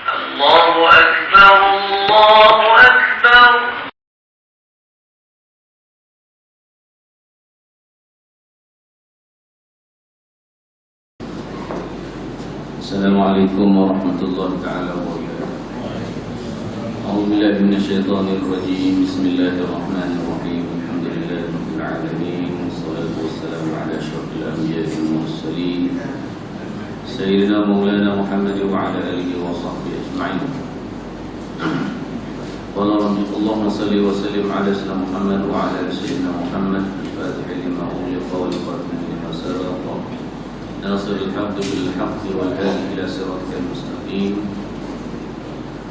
الله أكبر الله أكبر. Assalamualaikum warahmatullahi taala wabarakatuh. A'udzubillahi minasyaitonir rajim. Bismillahirrahmanirrahim. Alhamdulillahirabbil alamin. Wassalatu wassalamu ala asyrofil anbiya'i wal mursalin sayyidina maulana Muhammad wa ala alihi wa sahbihi ajma'in. Qala rabbi Allahumma shalli wa sallim ala sayyidina Muhammad wa ala ali sayyidina Muhammad al-Fatih lima ughliqa wal khatim lima sabaqa ناصر الحق بالحق والهادي إلى صراطك المستقيم.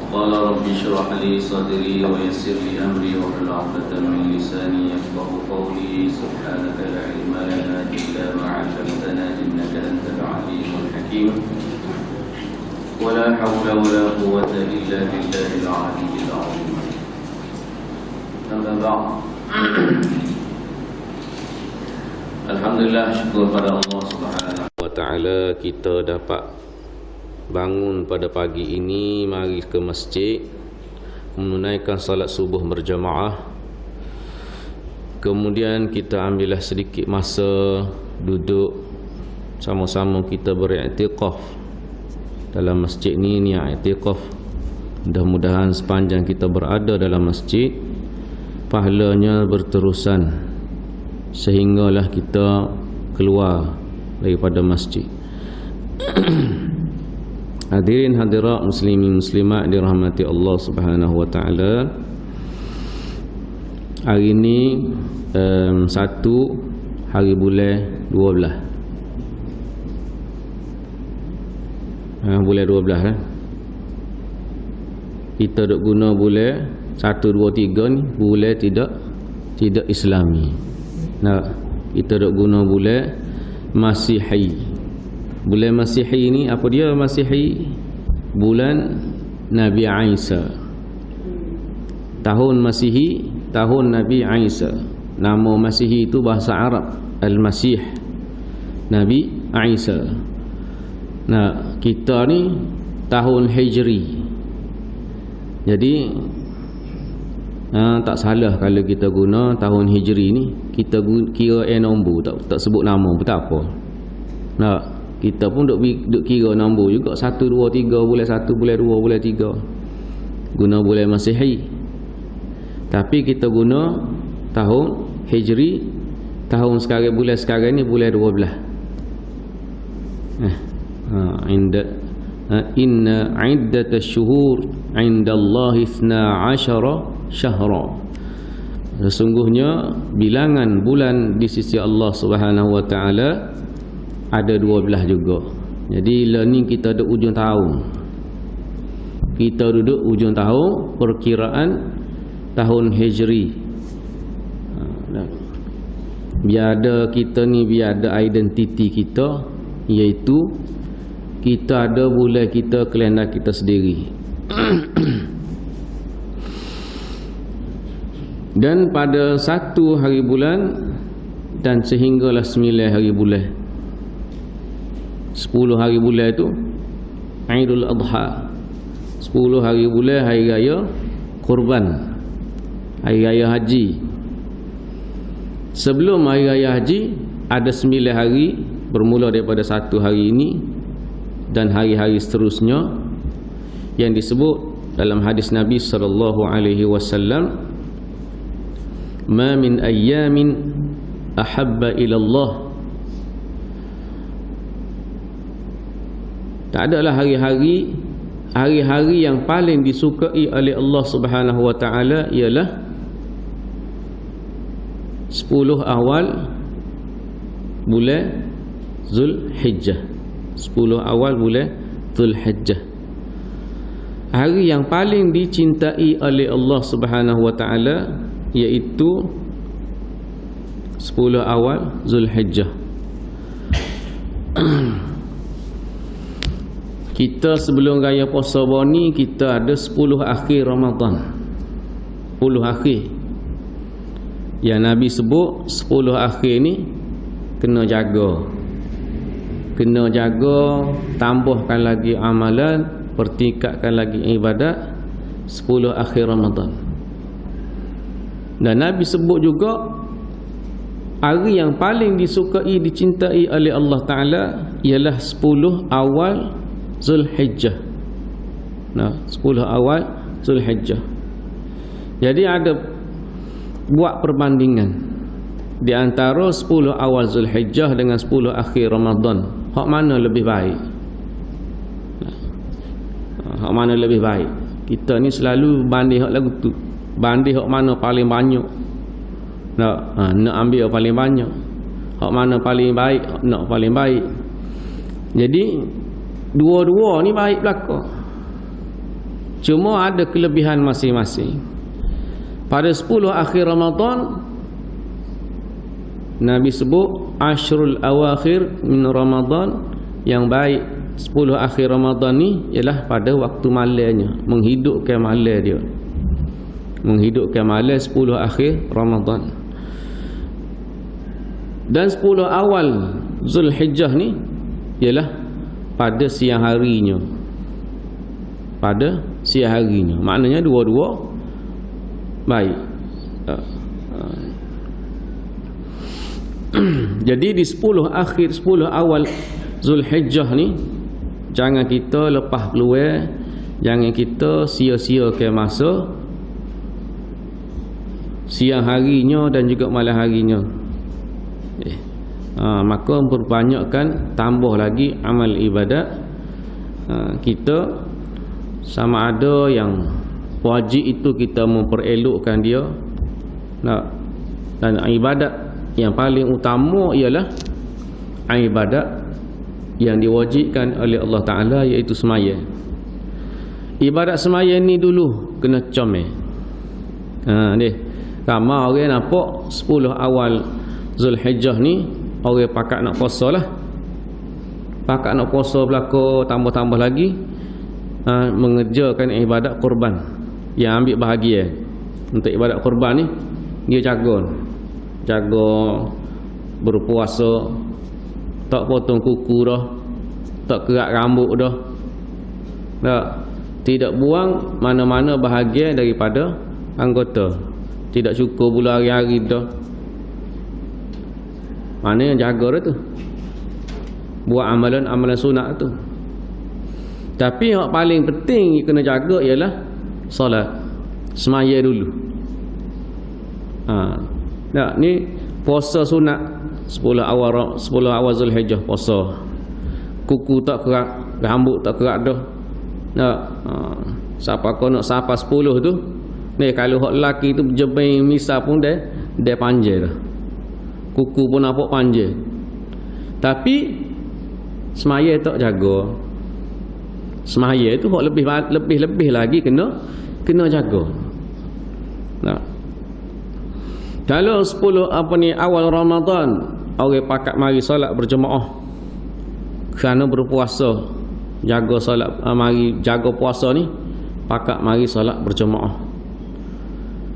وقال رب اشرح لي صدري ويسر لي أمري واحلل عقدة من لساني يفقهوا قولي. سبحانك لا علم لنا إلا ما علمتنا إنك أنت العليم الحكيم. ولا حول ولا قوة إلا بالله العلي العظيم. أما بعد. Alhamdulillah, syukur pada Allah Subhanahu wa ta'ala, kita dapat bangun pada pagi ini, mari ke masjid menunaikan salat subuh berjamaah. Kemudian kita ambillah sedikit masa duduk sama-sama kita beriktikaf dalam masjid ni, niat iktikaf. Mudah-mudahan sepanjang kita berada dalam masjid, pahalanya berterusan sehinggalah kita keluar daripada masjid. Hadirin hadirat muslimin muslimat dirahmati Allah Subhanahu wa taala. Hari ini 1 hari bulan 12. Bulan 12 kita duk guna bulan 1 2 3 ni bulan tidak Islami. Nah, kita duk guna bulan Masihi. Bulan Masihi ni apa dia? Masihi bulan Nabi Isa. Tahun Masihi, tahun Nabi Isa. Nama Masihi itu bahasa Arab Al-Masih, Nabi Isa. Nah, kita ni tahun Hijri. Jadi tak salah kalau kita guna tahun Hijri ni, kita kira nombor, tak sebut nama pun tak apa. Nah, kita pun duk kira nombor juga, 1 2 3 bulan 1 bulan 2 bulan 3 guna bulan Masihi. Tapi kita guna tahun Hijri, tahun sekarang, bulan sekarang ni bulan 12. Inna iddatash shuhur 'indallahi 12 syahra. Sesungguhnya bilangan bulan di sisi Allah Subhanahu wa taala ada 12 juga. Jadi ni kita ada ujung tahun. Kita duduk ujung tahun, perkiraan tahun Hijri. Biar ada kita ni, biar ada identiti kita, iaitu kita ada bulan kita, kalender kita sendiri. Dan pada 1 hari bulan dan sehinggalah 9 hari bulan, 10 hari bulan itu Aidul Adha. 10 hari bulan hari raya Kurban, hari raya haji. Sebelum hari raya haji ada 9 hari, bermula daripada 1 hari ini dan hari-hari seterusnya yang disebut dalam hadis Nabi sallallahu alaihi wasallam, ma min ayyamin ahabba ila Allah. Tak adalah hari-hari yang paling disukai oleh Allah Subhanahu wa taala ialah 10 awal bulan Zulhijjah. 10 awal bulan Zulhijjah. Hari yang paling dicintai oleh Allah Subhanahu wa taala iaitu 10 awal Zulhijjah. Kita sebelum raya puasa ni kita ada 10 akhir Ramadan. 10 akhir. Yang Nabi sebut 10 akhir ni kena jaga. Kena jaga, tambahkan lagi amalan pertingkatkan lagi ibadat 10 akhir Ramadan. Dan Nabi sebut juga hari yang paling disukai, dicintai oleh Allah Ta'ala ialah 10 awal Zulhijjah. 10 awal Zulhijjah. Jadi ada buat perbandingan di antara 10 awal Zulhijjah dengan 10 akhir Ramadan. Hak mana lebih baik? Hak mana lebih baik? Kita ni selalu banding hak lagu tu. Banding hak mana paling banyak. Nak ambil hak paling banyak. Hak mana paling baik, nak paling baik. Jadi dua-dua ni baik belaka. Cuma ada kelebihan masing-masing. Pada 10 akhir Ramadan, Nabi sebut Ashrul awakhir min Ramadan, yang baik 10 akhir Ramadan ni ialah pada waktu malamnya, menghidupkan malam dia. Menghidupkan malam 10 akhir Ramadan. Dan 10 awal Zulhijjah ni ialah pada siang harinya. Pada siang harinya. Maknanya dua-dua baik. Jadi di 10 awal Zulhijjah ni, jangan kita lepas peluang, jangan kita sia-siakan masa siang harinya dan juga malam harinya. Maka memperbanyakkan, tambah lagi amal ibadat kita. Sama ada yang wajib itu kita memperelokkan dia, dan ibadat yang paling utama ialah ibadat yang diwajibkan oleh Allah Ta'ala, iaitu sembahyang. Ibadat sembahyang ni dulu kena comel. Ramai orang nampak 10 awal Zulhijjah ni orang pakat nak puasa lah. Pakat nak puasa belaka, tambah-tambah lagi mengerjakan ibadat korban. Yang ambil bahagian untuk ibadat korban ni, dia jaga berpuasa, tak potong kuku dah, tak kerat rambut dah, tidak buang mana-mana bahagian daripada anggota, tidak cukur pula hari-hari dah. Mana yang jaga dah tu, buat amalan-amalan sunat tu. Tapi yang paling penting kena jaga ialah solat, semaya dulu. Ni puasa sunat 10 awal Zulhijjah, puasa. Kuku tak kerat, rambut tak kerat dah. Siapa kau nak sapa 10 tu, ni kalau hak lelaki tu jebeng misal pun dia panjang dah. Kuku pun nampak panjang. Tapi semaya tak jaga. Semaya itu hak lebih lagi kena jaga. Kalau 10 awal Ramadan orang pakat mari solat berjemaah kerana berpuasa, jaga solat, mari jaga puasa ni, pakat mari solat berjemaah.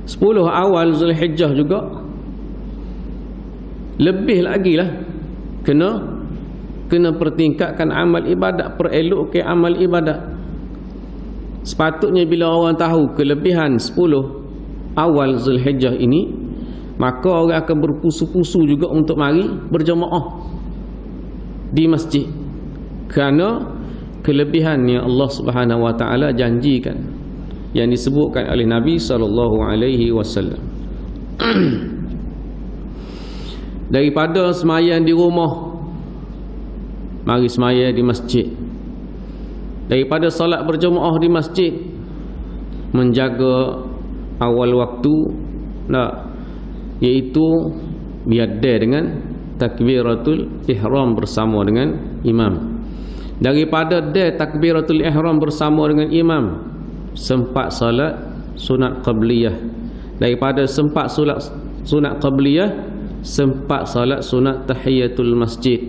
10 awal Zulhijjah juga lebih lagi lah kena pertingkatkan amal ibadat, perelok ke amal ibadat. Sepatutnya bila orang tahu kelebihan 10 awal Zulhijjah ini, maka orang akan berpusu-pusu juga untuk mari berjemaah di masjid, kerana kelebihan yang Allah Subhanahu wa taala janjikan, yang disebutkan oleh Nabi sallallahu alaihi wasallam. Daripada sembahyang di rumah, mari sembahyang di masjid. Daripada solat berjemaah di masjid, menjaga awal waktu, iaitu biada dengan takbiratul ihram bersama dengan imam. Daripada takbiratul ihram bersama dengan imam, sempat solat sunat qabliyah. Daripada sempat solat sunat qabliyah, sempat solat sunat tahiyatul masjid.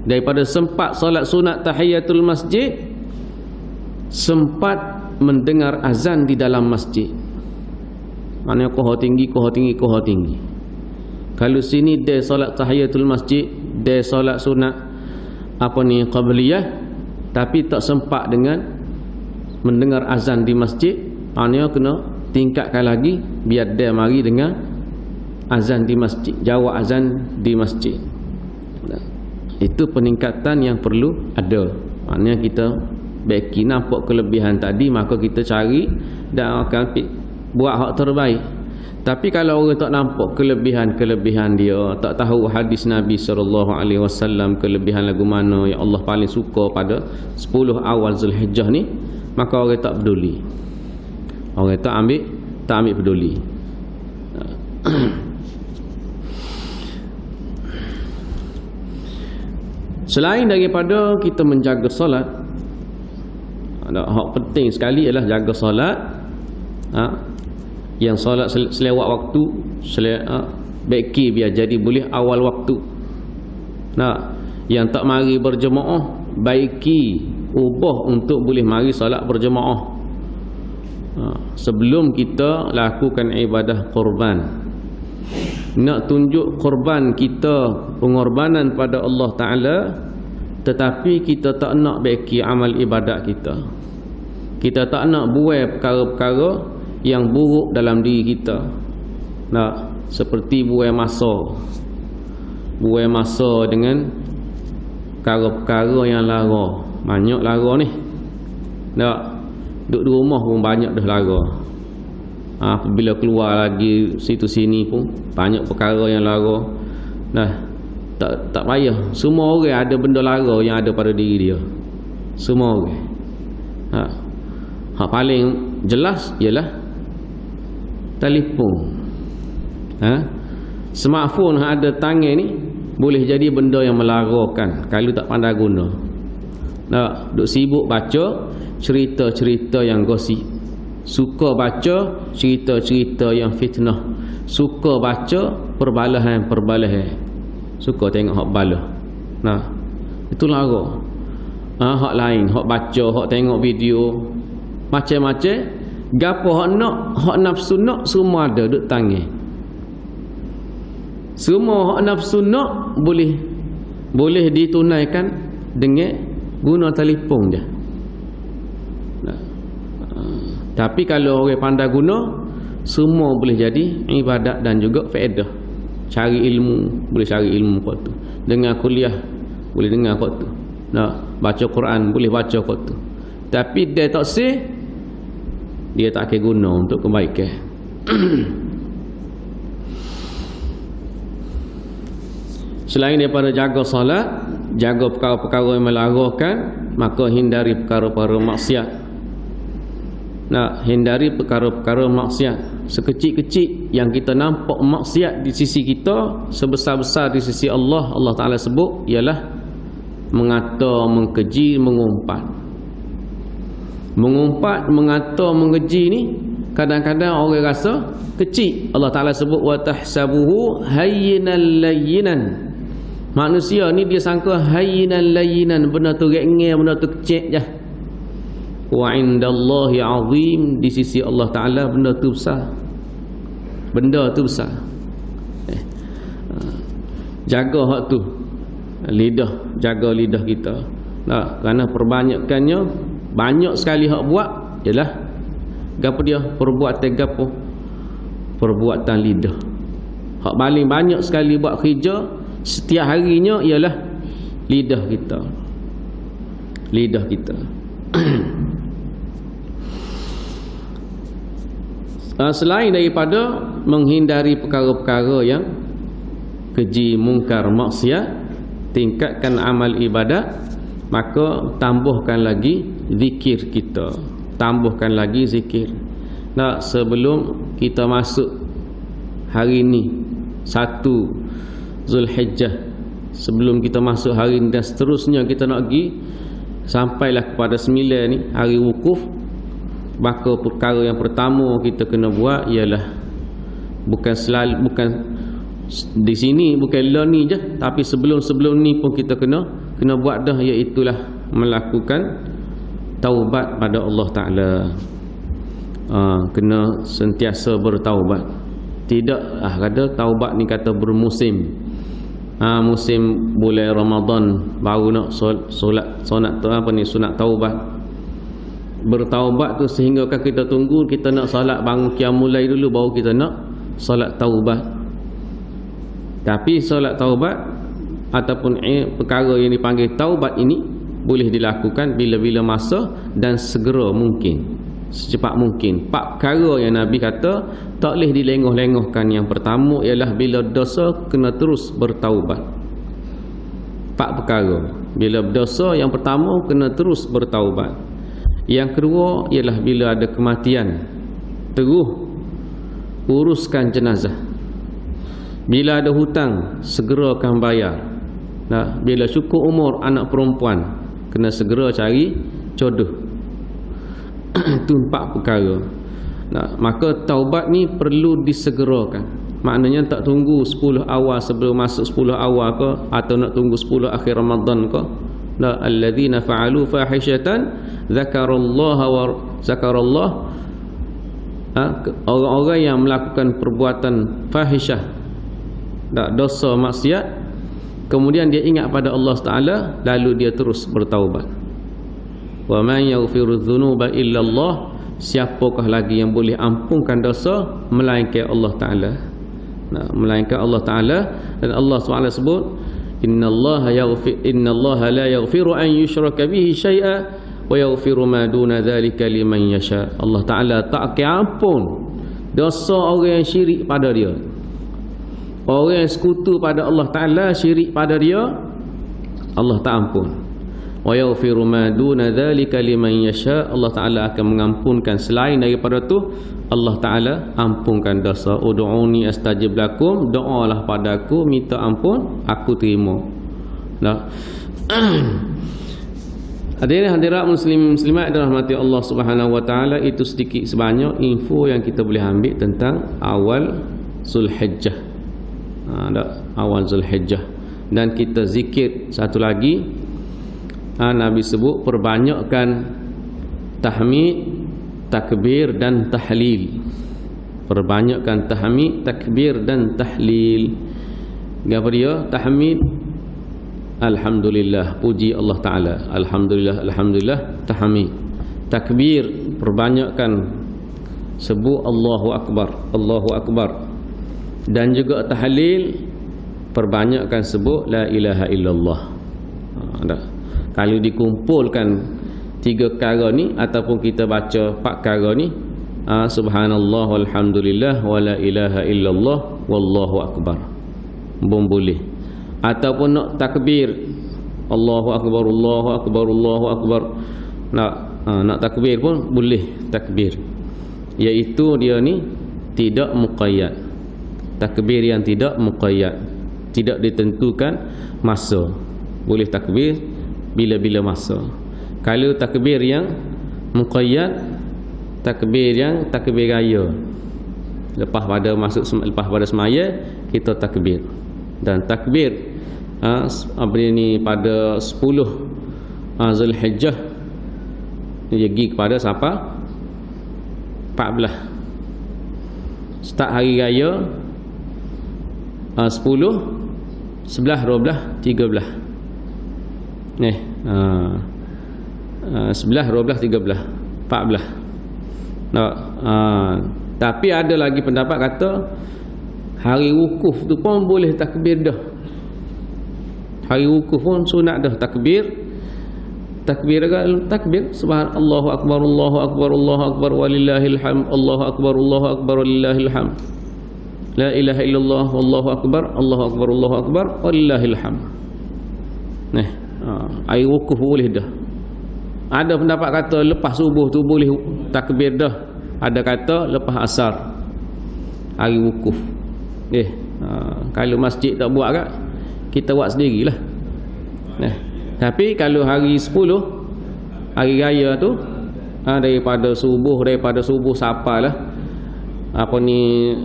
Daripada sempat solat sunat tahiyatul masjid, sempat mendengar azan di dalam masjid. Maknanya kohor tinggi. Kalau sini dia solat tahiyatul masjid, dia solat sunat qabliyah, tapi tak sempat dengan mendengar azan di masjid, maknanya kena tingkatkan lagi biar dia mari dengar azan di masjid, jawab azan di masjid. Itu peningkatan yang perlu ada. Maknanya kita baiki nampak kelebihan tadi, maka kita cari dan akan buat hak terbaik. Tapi kalau orang tak nampak kelebihan-kelebihan dia, tak tahu hadis Nabi SAW, kelebihan lagu mana yang Allah paling suka pada 10 awal Zulhijjah ni, maka orang tak peduli. Orang tak ambil peduli. Selain daripada kita menjaga solat, ada hak penting sekali ialah jaga solat. Yang solat selewat waktu, baiki biar jadi boleh awal waktu. Yang tak mari berjemaah, baiki ubah untuk boleh mari solat berjemaah. Sebelum kita lakukan ibadah korban, nak tunjuk korban kita, pengorbanan pada Allah Ta'ala, tetapi kita tak nak baiki amal ibadat kita. Kita tak nak buat perkara-perkara yang buruk dalam diri kita. Seperti buai masa dengan perkara-perkara yang lara. Banyak lara ni. Duduk di rumah pun banyak dah lara. Apabila keluar lagi situ sini pun banyak perkara yang lara. Tak payah. Semua orang ada benda lara yang ada pada diri dia. Semua orang. Hak paling jelas ialah telefon. Smartphone yang ada tangan ni boleh jadi benda yang melarakan kalau tak pandai guna. Duk sibuk baca cerita-cerita yang gosip, suka baca cerita-cerita yang fitnah, suka baca perbalahan, suka tengok hak balah. Itu lara. Hak lain, hak baca, hak tengok video macam-macam. Gapo hak nak, hak nafsu nak, semua ada duk tangan. Semua hak nafsu nak boleh ditunaikan dengan guna telefon je. Tapi kalau orang pandai guna, semua boleh jadi ibadat dan juga faedah. Cari ilmu, boleh cari ilmu kat tu. Dengar kuliah, boleh dengar kat tu. Baca Quran, boleh baca kat tu. Tapi dia tak sih, dia tak akan guna untuk kebaikan. Selain daripada jaga salat, jaga perkara-perkara yang melarakan, maka hindari perkara-perkara maksiat. Hindari perkara-perkara maksiat. Sekecil-kecil yang kita nampak maksiat di sisi kita, sebesar-besar di sisi Allah, Allah Ta'ala sebut ialah mengata, mengkeji, mengumpat. Mengumpat, mengata, mengeji ni kadang-kadang orang rasa kecil. Allah Ta'ala sebut wa tahsabuhu hayyinan layyinan. Manusia ni dia sangka hayyinan layyinan, benda tu rengeh, benda tu kecil je. Wa indallahi azim, di sisi Allah Ta'ala benda tu besar. Benda tu besar. Jaga hak tu. Lidah, jaga lidah kita. Kerana perbanyakkannya banyak sekali hak buat ialah gapo dia? Perbuatan gapo? Perbuatan lidah. Hak paling banyak sekali buat kerja setiap harinya ialah lidah kita. Lidah kita. Selain daripada menghindari perkara-perkara yang keji, mungkar, maksiat, tingkatkan amal ibadat, maka tambahkan lagi zikir kita. Tambahkan lagi zikir. Sebelum kita masuk hari ni 1 Zulhijjah, sebelum kita masuk hari ni dan seterusnya kita nak pergi sampailah kepada 9 ni hari wukuf, maka perkara yang pertama kita kena buat ialah bukan di sini, bukan lah ni je, tapi sebelum ni pun kita kena buat dah, iaitulah melakukan taubat pada Allah Ta'ala. Kena sentiasa bertaubat. Tidak kata taubat ni kata bermusim. Musim bulan Ramadan baru nak solat sunat taubat. bertaubat tu sehingga kita tunggu kita nak solat bangun qiyamul lail dulu baru kita nak solat taubat. Tapi solat taubat ataupun perkara yang dipanggil taubat ini boleh dilakukan bila-bila masa dan segera mungkin, secepat mungkin. 4 perkara yang Nabi kata tak boleh dilengah-lengahkan. Yang pertama ialah bila dosa kena terus bertaubat. 4 perkara. Bila berdosa yang pertama kena terus bertaubat. Yang kedua ialah bila ada kematian terus uruskan jenazah. Bila ada hutang segerakan bayar. Nah, bila cukup umur anak perempuan kena segera cari jodoh. Itu 4 perkara. Nah, maka taubat ni perlu disegerakan. Maknanya tak tunggu 10 awal sebelum masuk 10 awal ke, atau nak tunggu 10 akhir Ramadan ke. La alladzina fa'alu fahishatan dzakarallaha wa zakarallah. Orang-orang yang melakukan perbuatan fahishah, dosa maksiat, kemudian dia ingat pada Allah Taala, lalu dia terus bertaubat. Wa man yaghfiru dzunuba illa Allah. Siapakah lagi yang boleh ampunkan dosa melainkan Allah Taala? Nah, melainkan Allah Taala. Dan Allah SWT sebut, innallaha la yaghfiru an yushraka bihi syai'a wa yaghfiru ma duna dzalika liman yasha. Allah Taala tak akan ampun dosa orang yang syirik pada dia. Orang yang sekutu pada Allah Taala, syirik pada dia, Allah tak ampun. Wa yaghfiru ma duna dzalika liman yasha. Allah Taala akan mengampunkan selain daripada tu. Allah Taala ampunkan dosa. Ud'uni astajib lakum. Doalah padaku, minta ampun, aku terima. Nah. Hadirat muslimat dirahmati Allah Subhanahu wa taala, itu sedikit sebanyak info yang kita boleh ambil tentang awal Zulhijjah. Awal Zulhijjah. Dan kita zikir satu lagi, Nabi sebut perbanyakkan tahmid, takbir dan tahlil. Perbanyakkan tahmid, takbir dan tahlil. Apa dia? Tahmid, alhamdulillah, puji Allah Taala, alhamdulillah, alhamdulillah. Tahmid. Takbir, perbanyakkan sebut Allahu Akbar, Allahu Akbar. Dan juga tahlil, perbanyakkan sebut la ilaha illallah. Kalau dikumpulkan 3 perkara ni ataupun kita baca 4 perkara ni, subhanallah walhamdulillah wala ilaha illallah wallahu akbar, boleh. Ataupun nak takbir, Allahu akbar, Allahu akbar, Allahu akbar. Nak takbir pun boleh takbir. Iaitu dia ni tidak muqayyad. Takbir yang tidak muqayyad, tidak ditentukan masa. Boleh takbir bila-bila masa. Kalau takbir yang muqayyad, takbir yang takbir raya, lepas pada semaya kita takbir. Dan takbir pada 10 Zulhijjah pergi kepada siapa? 14. Start hari raya 10, 11, 12, 13. 11, 12, 13, 14. Tapi ada lagi pendapat kata hari wukuf tu pun boleh takbir dah. Hari wukuf pun sunat dah takbir. Takbir subhanallahu akbar, Allahu akbar, Allahu akbar walillahil hamd, Allahu akbar, Allahu akbar walillahil hamd. La ilaha illallah wallahu akbar, Allahu akbar, Allahu akbar walillahil hamd. Hari wukuf boleh dah. Ada pendapat kata lepas subuh tu boleh takbir dah. Ada kata lepas asar hari wukuf. Kalau masjid tak buat kat, kita buat sendirilah. Tapi kalau hari 10 hari raya tu, daripada subuh sampailah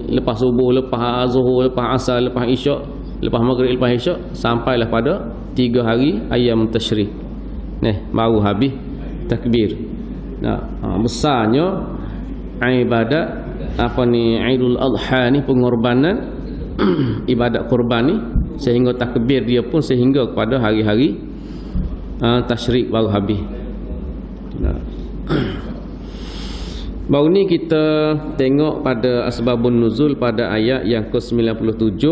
lepas subuh, lepas zuhur, lepas asar, lepas isyak, lepas maghrib, lepas isyak, sampailah pada 3 hari ayam tasyrik. Baru habis takbir. Besarnya ibadat Aidul Adha ni, pengorbanan ibadat kurban ni, sehingga takbir dia pun sehingga kepada hari-hari tasyrik baru habis. Baru ni kita tengok pada asbabun nuzul pada ayat yang ke-97.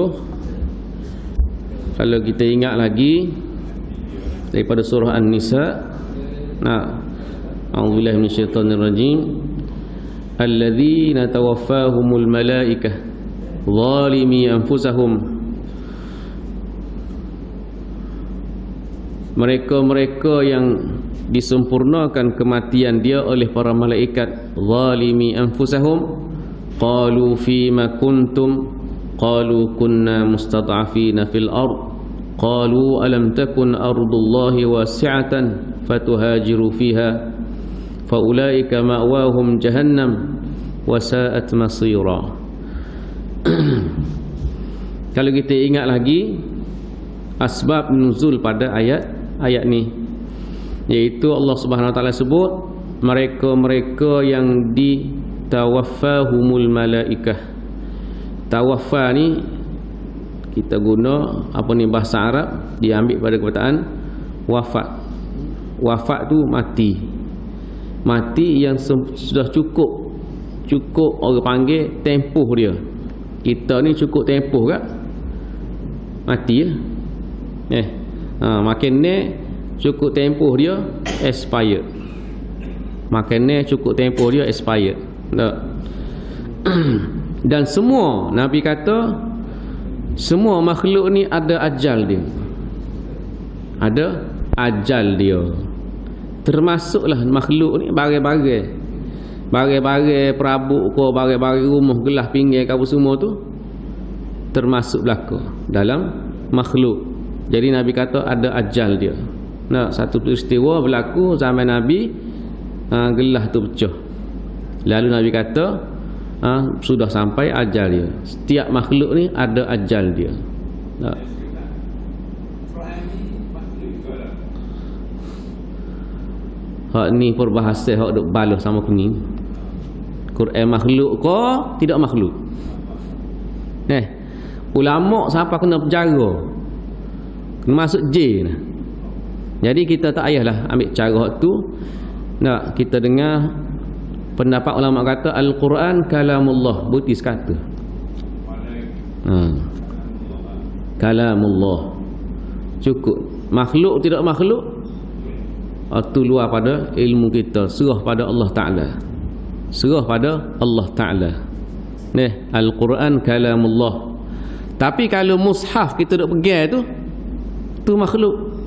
Kalau kita ingat lagi daripada surah An-Nisa. A'udzubillahi minasyaitonir rajim. Alladzina tawaffahumul malaikah zalimi anfusahum. Mereka-mereka yang disempurnakan kematian dia oleh para malaikat, zalimi anfusahum, qalu fima kuntum, qalu kunna mustad'afina fil ard, qalu alam takun ardullahi wasi'atan fatuhajiru fiha faulaika ma'wahum jahannam wa sa'at masira. Kalau kita ingat lagi asbab nuzul pada ayat ni, iaitu Allah Subhanahu wa taala sebut mereka-mereka yang ditawaffahumul malaikah. Tawaffa ni kita guna bahasa Arab, diambil pada perkataan wafat. Wafat tu mati. Mati yang sudah cukup orang panggil tempoh dia. Kita ni cukup tempoh tak? Mati ya. Makin ni cukup tempoh dia expired. Makin ni cukup tempoh dia expired. Tak? Dan semua Nabi kata semua makhluk ni ada ajal dia. Ada ajal dia. Termasuklah makhluk ni bagai-bagai perabot ke, bagai-bagai rumah gelah pinggir apa semua tu termasuk berlaku dalam makhluk. Jadi Nabi kata ada ajal dia. Satu peristiwa berlaku zaman Nabi, gelah tu pecah. Lalu Nabi kata sudah sampai ajal dia. Setiap makhluk ni ada ajal dia. Hak ni perbahasa hak duk balas sama kuning. Quran makhluk ke tidak makhluk? Ulama siapa kena penjara, kena masuk jail. Jadi kita tak payahlah ambil cara hak tu. Kita dengar pendapat ulama kata Al-Quran kalamullah, buti sekata. Kalamullah cukup. Makhluk tidak makhluk itu luar pada ilmu kita. Serah pada Allah Ta'ala. Serah pada Allah Ta'ala. Al-Quran kalamullah. Tapi kalau mushaf kita duk pegang tu makhluk.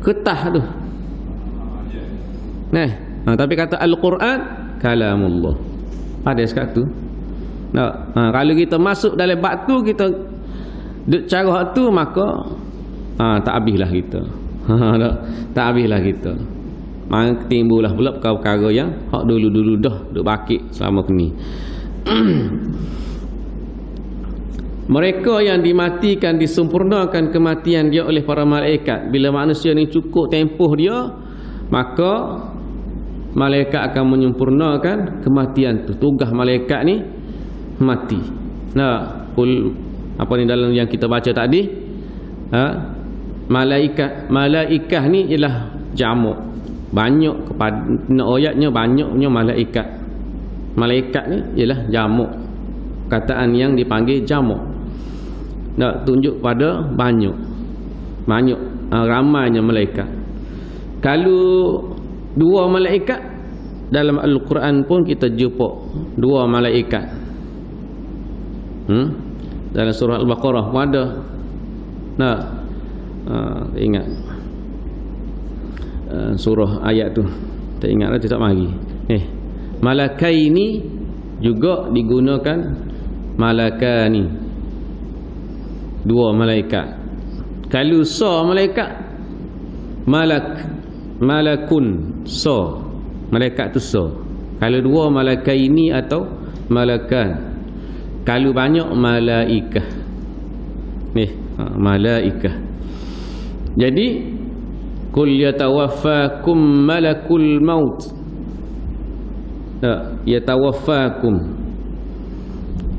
Ketah tu. Tapi kata Al-Quran kalamullah. Ada sekat tu. Kalau kita masuk dalam bab tu, kita duk cara hak tu, maka tak habislah kita. Tak habislah kita. Maka timbullah pula perkara-perkara yang hak dulu-dulu dah duk bakit selama ni. Mereka yang dimatikan, disempurnakan kematian dia oleh para malaikat. Bila manusia ni cukup tempoh dia, maka malaikat akan menyempurnakan kematian tu. Tugas malaikat ni mati. Apa ni dalam yang kita baca tadi, malaikat ni ialah jamak. Banyak kepada ayatnya, banyaknya malaikat. Malaikat ni ialah jamak. Kataan yang dipanggil jamak. Tunjuk pada banyak ramainya malaikat. Kalau dua malaikat dalam Al-Quran pun kita jumpa dua malaikat. Dalam surah Al-Baqarah pun ada. Ingat surah ayat tu. Tak ingat dah, tak mari. Malakaini juga digunakan malakani. Dua malaikat. Kalau malaikat malakun malaikat tu Kalau dua malakaini atau malakan. Kalau banyak malaikah. Malaikah. Jadi kul yatawaffakum malakul maut. Yatawaffakum,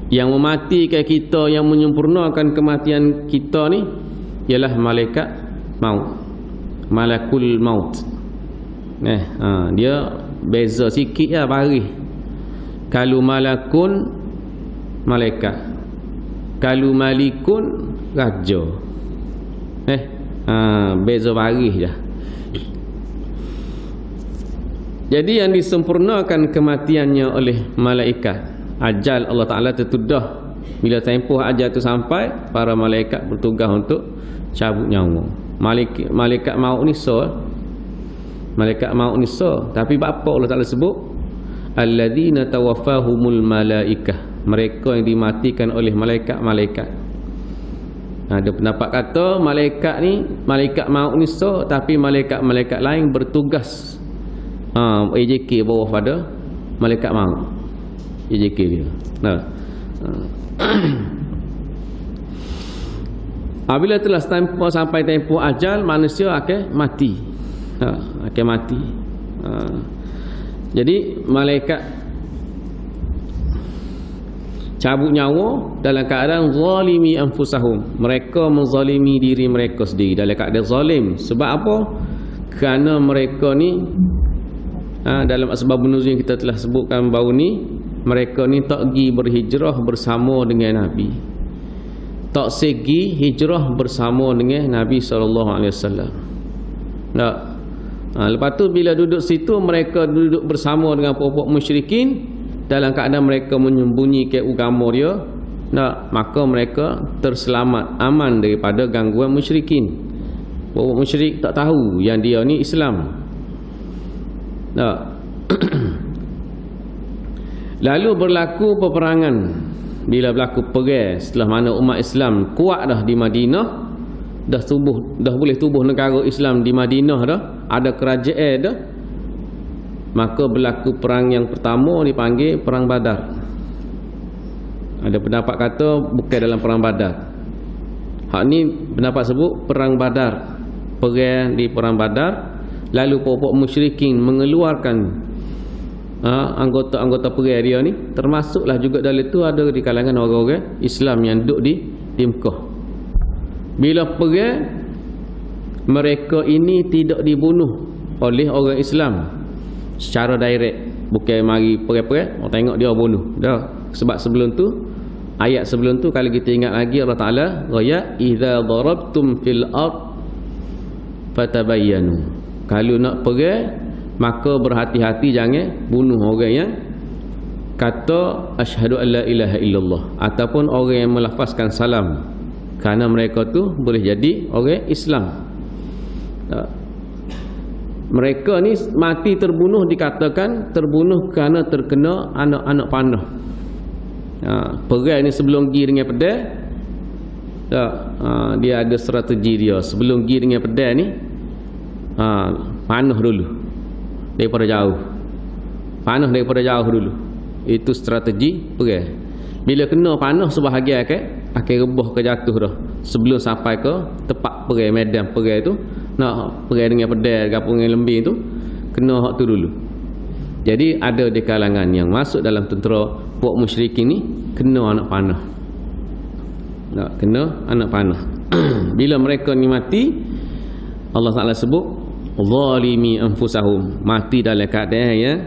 yang mematikan kita, yang menyempurnakan kematian kita ni ialah malaikat maut, malakul maut. Dia beza sikit lah baris. Kalau malakun malaikat, kalau malikun raja. Beza baris dah. Jadi yang disempurnakan kematiannya oleh malaikat, ajal Allah Ta'ala tertudah. Bila tempoh ajal tu sampai, para malaikat bertugas untuk cabut nyawa. Malaikat maut ni malaikat maut ni tapi apa Allah Ta'ala sebut? Alladzina tawaffahumul malaikah, mereka yang dimatikan oleh malaikat-malaikat. Ada pendapat kata malaikat ni, malaikat maut ni tapi malaikat-malaikat lain bertugas AJK bawah pada malaikat maut. AJK dia. Apabila telah sampai tempoh ajal, manusia akan mati. Akan mati. Jadi malaikat cabut nyawa dalam keadaan zalimi anfusahum. Mereka menzalimi diri mereka sendiri dalam keadaan zalim. Sebab apa? Kerana mereka ni dalam asbab nuzul yang kita telah sebutkan baru ni, mereka ni tak pergi berhijrah bersama dengan Nabi, tak segi hijrah bersama dengan Nabi SAW. Lepas tu bila duduk situ, mereka duduk bersama dengan puak-puak musyrikin dalam keadaan mereka menyembunyikan agama dia. Maka mereka terselamat, aman daripada gangguan musyrikin. Puak-puak musyrik tak tahu yang dia ni Islam. Lalu berlaku peperangan. Bila berlaku perang, setelah mana umat Islam kuat dah di Madinah, dah boleh tubuh negara Islam di Madinah dah, ada kerajaan dah, maka berlaku perang yang pertama dipanggil perang Badar. Ada pendapat kata bukan dalam perang Badar. Hak ni pendapat sebut perang Badar. Perang di perang Badar, lalu puak-puak musyrikin mengeluarkan anggota-anggota perang dia ni, termasuklah juga dalam itu ada di kalangan orang-orang Islam yang duduk di Mekah. Bila perang, mereka ini tidak dibunuh oleh orang Islam secara direct. Bukan mari perang-perang orang tengok dia bunuh dah. Sebab sebelum tu, ayat sebelum tu, kalau kita ingat lagi, Allah Ta'ala raya idza darabtum fil ard fatabayyanu. Kalau nak perang, maka berhati-hati jangan bunuh orang yang kata asyhadu an la ilaha illallah ataupun orang yang melafazkan salam, kerana mereka tu boleh jadi orang Islam. Mereka ni mati terbunuh, dikatakan terbunuh kerana terkena anak-anak panah. Perang ni sebelum pergi dengan pedang, dia ada strategi dia. Sebelum pergi dengan pedang ni, panah dulu daripada jauh. Panah daripada jauh dulu. Itu strategi perang. Bila kena panah sebahagian akan rebah ke jatuh dah. Sebelum sampai ke tempat perang, medan perang tu, nak perang dengan pedang ataupun dengan lembing tu, kena hak tu dulu. Jadi ada di kalangan yang masuk dalam tentera puak musyrikin ni kena anak panah. Kena anak panah. Bila mereka ni mati, Allah Ta'ala sebut zalimi anfusahum, mati dalam keadaan yang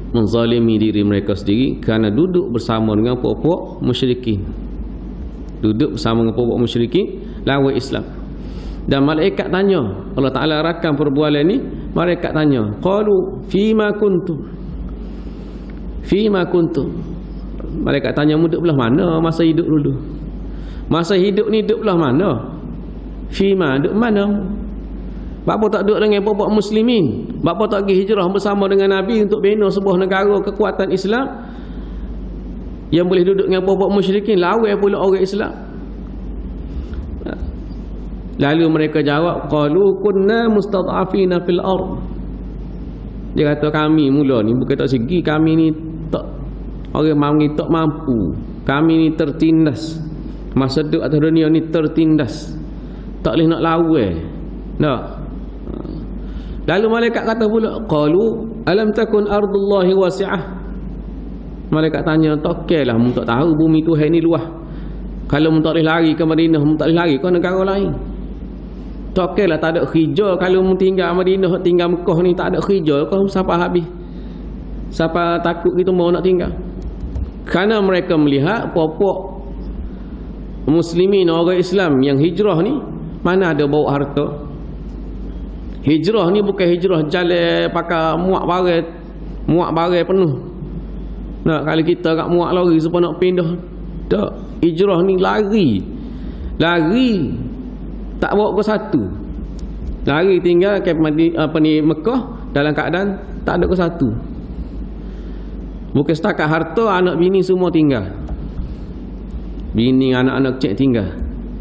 menzalimi diri mereka sendiri kerana duduk bersama dengan puak-puak musyrikin. Duduk bersama dengan puak-puak musyrikin lawan Islam. Dan malaikat tanya, Allah Ta'ala rakam perbualan ni, malaikat tanya, qalu fima kuntum, fima kuntum. Malaikat tanya, mu duduk belah mana masa hidup dulu? Masa hidup ni duduk belah mana? Fima, duduk mana? Bapa tak duduk dengan puak-puak muslimin? Bapa tak pergi hijrah bersama dengan Nabi untuk bina sebuah negara kekuatan Islam yang boleh duduk dengan puak-puak musyrikin, lawan pula orang Islam? Lalu mereka jawab, qalu kunna mustad'afina fil ard. Dia kata, kami mula ni bukan tak segi, kami ni tak, orang ni tak mampu, kami ni tertindas. Masa duduk atas dunia ni tertindas, tak boleh nak lawan. Tak. Lalu malaikat kata pula, qalu alam takun ardullahi wasi'ah. Malaikat tanya, takkanlah mu tak tahu bumi Tuhan ni luas? Kalau mu tak boleh lari ke Madinah, mu tak boleh lari ke negara lain. Takkanlah tak ada hijau. Kalau mu tinggal Madinah, tinggal Mekah ni tak ada hijau, kau sampai habis. Siapa takut kita mau nak tinggal? Kerana mereka melihat pokok muslimin orang Islam yang hijrah ni mana ada bawa harta. Hijrah ni bukan hijrah jalan pakai muak barang penuh. Nak kalau kita kat muak lari supaya nak pindah. Tak, hijrah ni lari tak bawa ke satu. Lari tinggal ke Mekah dalam keadaan tak ada ke satu. Bukan setakat harta, anak bini semua tinggal. Bini anak-anak cik tinggal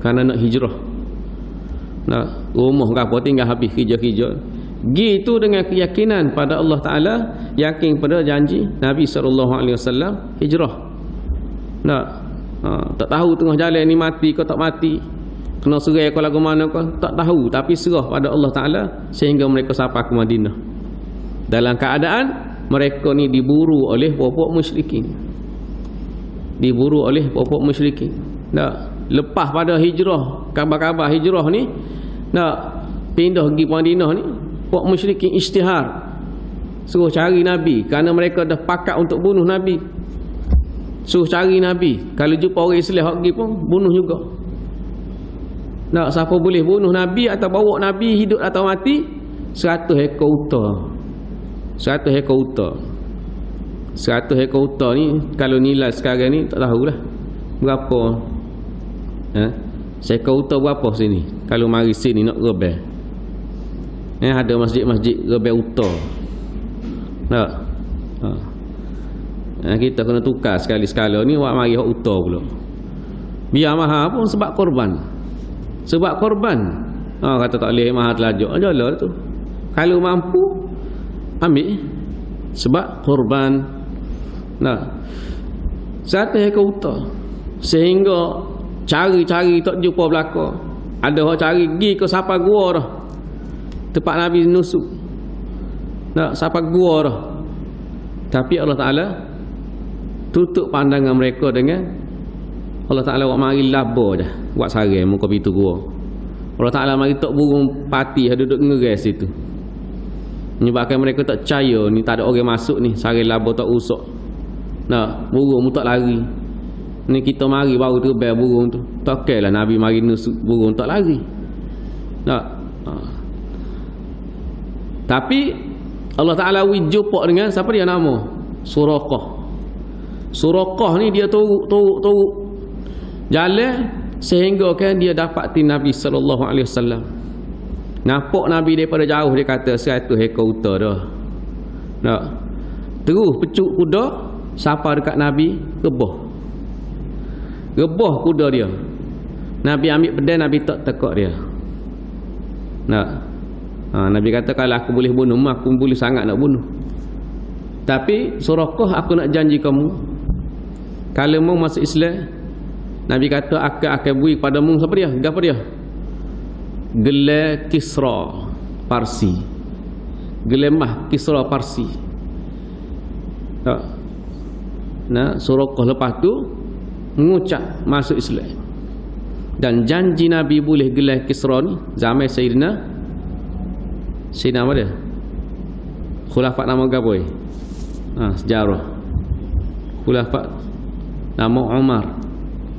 kerana nak hijrah. Nak rumah ke apa tinggal habis kerja-kerja. Gitu dengan keyakinan pada Allah Ta'ala, yakin pada janji Nabi SAW hijrah. Nak tak tahu tengah jalan ni mati ke tak mati, kena serai ke lagu mana ke, tak tahu, tapi serah pada Allah Ta'ala sehingga mereka sampai ke Madinah dalam keadaan mereka ni diburu oleh puak-puak musyrikin. Diburu oleh puak-puak musyrikin. Nak lepas pada hijrah, kabar-kabar hijrah ni nak pindah pergi Madinah ni, puak musyrikin isytihar suruh cari Nabi kerana mereka dah pakat untuk bunuh Nabi. Suruh cari Nabi, kalau jumpa orang Islam hak pergi pun bunuh juga. Nak siapa boleh bunuh Nabi atau bawa Nabi hidup atau mati? 100 ekor unta. 100 ekor unta. 100 ekor unta ni kalau nilai sekarang ni tak tahulah berapa. Seekor unta berapa sini? Kalau mari sini nak rebel. Ada masjid-masjid rebel unta. Tak? Kita kena tukar sekali-sekala ni wak mari hak unta pula. Biar mahal pun sebab korban. Sebab korban. Kata tak boleh mahal telajak. Jalan tu. Kalau mampu ambil sebab korban. Nah. Satu ekor unta. Sehingga cari-cari tak jumpa belaka. Ada orang cari pergi ke sapa gua dah. Tempat Nabi nusuk. Nak sapa gua dah. Tapi Allah Ta'ala tutup pandangan mereka dengan Allah Ta'ala buat mari laba je, buat sarang muka pintu gua. Allah Ta'ala mari tak burung pati yang duduk ngeres situ, menyebabkan mereka tak percaya ni tak ada orang masuk ni, sarang laba tak rusak. Nah, burung tak lari. Ni kita mari baru terbang burung tu. Tak kailah Nabi mari nusuk burung tak lari. Nah. Tapi Allah Ta'ala wijupok dengan siapa dia nama? Suraqah. Suraqah ni dia turuk jalan sehingga kan dia dapati Nabi SAW. Nampak Nabi daripada jauh, dia kata 100 ekor unta dah. Nak terus pecuk kuda sapa dekat Nabi, rebah kuda dia. Nabi ambil pedang, Nabi tak tekak dia. Nak Nabi kata kalau aku boleh bunuh, aku boleh sangat nak bunuh. Tapi Suraqah, aku nak janji kamu, kalau mau masuk Islam, Nabi kata akan beri padamu siapa dia? Apa dia? Gelar Kisra Parsi. Gelemah Kisra Parsi. Tak. Nah, Suraqah lepas tu mengucap masuk Islam. Dan janji Nabi boleh gelar Kisra ni zaman Sayyidina apa dia? Khulafat nama gaboy. Sejarah. Khulafat nama Umar.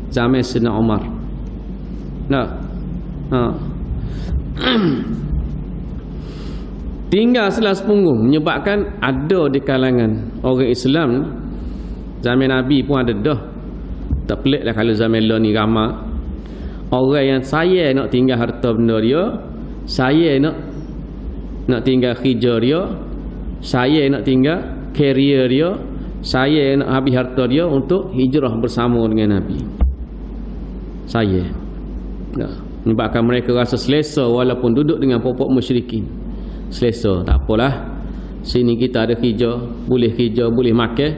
Zaman Sayyidina Umar. Nah. Tinggal selas punggung menyebabkan ada di kalangan orang Islam zaman Nabi pun ada dah. Tak pelik lah kalau zaman lah ni ramai orang yang saya nak tinggal harta benda dia, saya nak tinggal kerja dia, saya nak tinggal career dia, saya nak habis harta dia untuk hijrah bersama dengan Nabi. Saya menyebabkan mereka rasa selesa walaupun duduk dengan pokok musyrikin. Selesa, tak apalah, sini kita ada kerja, boleh makan.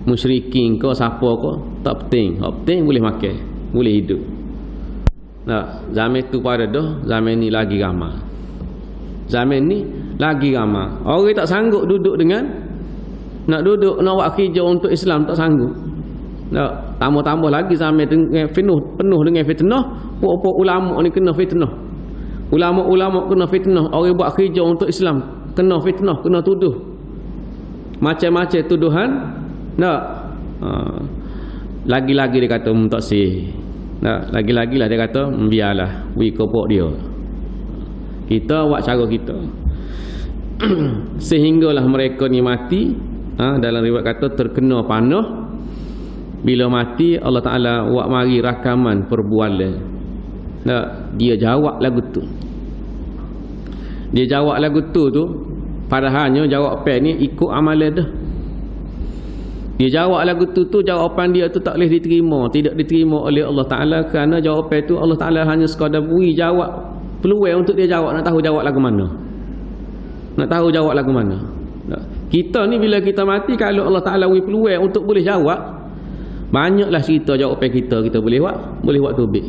Musyrikin ke siapa ke tak penting, tak penting boleh makan, boleh hidup. Zaman tu pada dah, zaman ni lagi ramai. Zaman ni lagi ramai orang tak sanggup duduk dengan nak buat kerja untuk Islam, tak sanggup. Nak tambah-tambah lagi zaman penuh dengan fitnah. Pokok ulama ni kena fitnah. Ulama kena fitnah. Orang buat kerja untuk Islam kena fitnah, kena tuduh. macam-macam tuduhan. Tak. Lagi-lagi dia kata tak sih. Tak, lagi-lagi lah dia kata biarlah we kopok dia. Kita buat cara kita. Sehinggalah mereka ni mati. Dalam riwayat kata terkena panah. Bila mati Allah Ta'ala buat mari rakaman perbualan. Tak, dia jawab lagu tu. Dia jawab lagu tu padahalnya jawapan ni ikut amalan dah. Dia jawab lagu tu jawapan dia tu tak boleh diterima, tidak diterima oleh Allah Ta'ala kerana jawapan tu Allah Ta'ala hanya sekadar beri jawab peluang untuk dia jawab. Nak tahu jawab lagu mana? Nak tahu jawab lagu mana? Kita ni bila kita mati, kalau Allah Ta'ala beri peluang untuk boleh jawab, banyaklah cerita jawapan kita boleh buat tubik.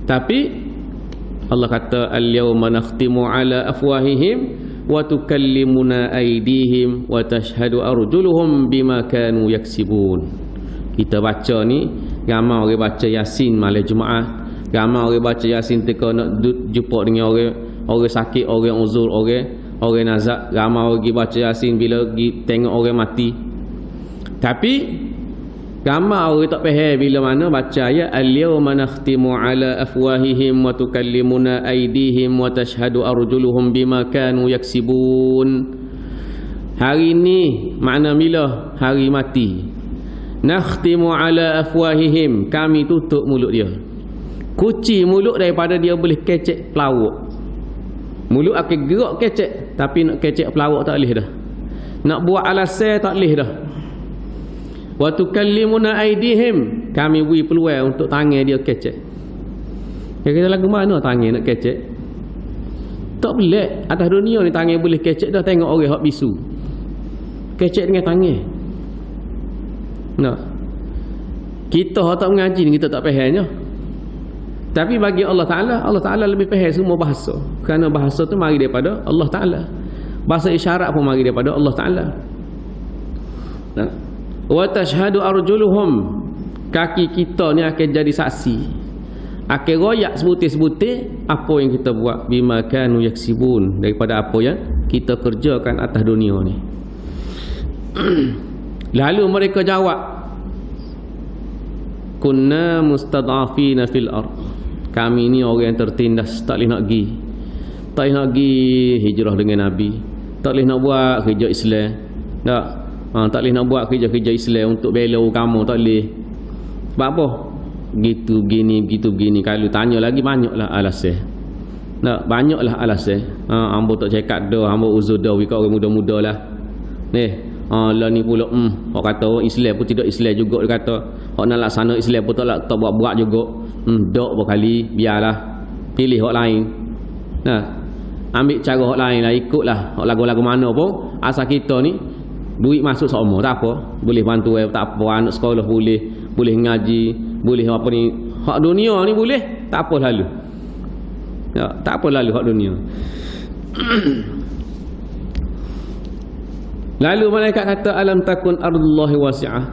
Tapi Allah kata al-yawma nakhtimu ala afwahihim wa tukallimuna aydihim wa tashhadu arjuluhum bima kanu yaksibun. Kita baca ni, ramai orang baca Yasin malam Jumaat, ramai orang baca Yasin ketika nak jumpa dengan orang sakit, orang uzur, orang nazak, ramai orang baca Yasin bila tengok orang mati. Tapi ramai orang tak faham bila mana baca ayat al-yawma nakhtimu ala afwahihim wa tukallimuna aydihim wa tashhadu arjuluhum bima kanu yaksibun. Hari ni makna bila? Hari mati. Nakhtimu ala afwahihim, kami tutup mulut dia. Kunci mulut daripada dia boleh kecek pelawak. Mulut akan gerak kecek, tapi nak kecek pelawak tak boleh dah. Nak buat alasan tak boleh dah. Wa tukallimuna aydihim, kami beri peluang untuk tangan dia kecek. Dia kata lagu mana tangan nak kecek? Tak boleh. Atas dunia ni tangan boleh kecek dah. Tengok orang hak bisu kecek dengan tangan. Nah, kita hak tak mengaji ni kita tak fahamnya. Tapi bagi Allah Ta'ala lebih faham semua bahasa. Kerana bahasa tu mari daripada Allah Ta'ala. Bahasa isyarat pun mari daripada Allah Ta'ala. Nah, wa tashhadu arjuluhum, kaki kita ni akan jadi saksi, akan royak sebutir-sebutir apa yang kita buat, bima kanu yaksibun, daripada apa yang kita kerjakan atas dunia ni. Lalu mereka jawab, kunna mustad'afina fil ard, kami ni orang yang tertindas, tak boleh nak pergi hijrah dengan Nabi, tak boleh nak buat kerja Islam, tak boleh nak buat kerja-kerja Islam untuk bela kamu, tak boleh. Sebab apa? Begitu begini. Kalau tanya lagi banyaklah alasan. Banyaklah alasan. Hamba tak cakap dah, hamba uzur dah wika orang muda-muda lah. Lah ni pula hak kata orang Islam pun tidak Islam juga, dia kata. Hak nak laksana Islam pun tak buat juga. Dak berkali, biarlah. Pilih hak lain. Ambil cara hak lain lah, ikutlah hak lagu-lagu mana pun. Asal kita ni duit masuk sama, tak apa, boleh bantu tak apa, anak sekolah boleh ngaji, boleh apa ni, hak dunia ni boleh, tak apa lalu. Tak apa lalu hak dunia. Lalu malaikat kata alam takun ardullahi wasi'ah,